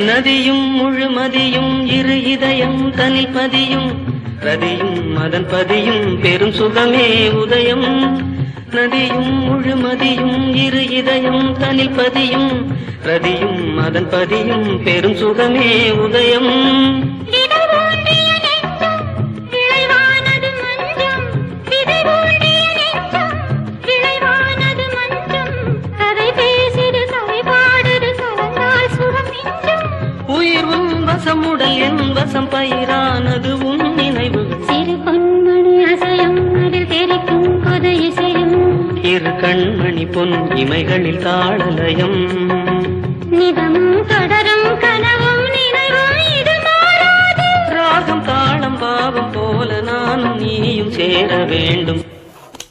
நதியும் முழுமதியும் இரு இதயம் தனில் பதியும் ரதியும் மதன் பதியும் பெரும் சுகமே உதயம். நதியும் முழுமதியும் இரு இதயம் தனில் பதியும் ரதியும் மதன் பதியும் பெரும் சுகமே உதயம். உயிர் உன் வசம் உடல் என் வசம் பயிரானது உன் நினைவுகள். சிறு பொன்மணி அசையும் அதில் தெரிக்கும் கொதை இசையும் இரு கண்மணி பொன் இமைகளில் தாளலயம். நிதமும் தொடரும் கனவும் நினைவும் இது மாறாது. ராகம் தாளம் பாவம் போல நானும் நீயும் சேர வேண்டும்.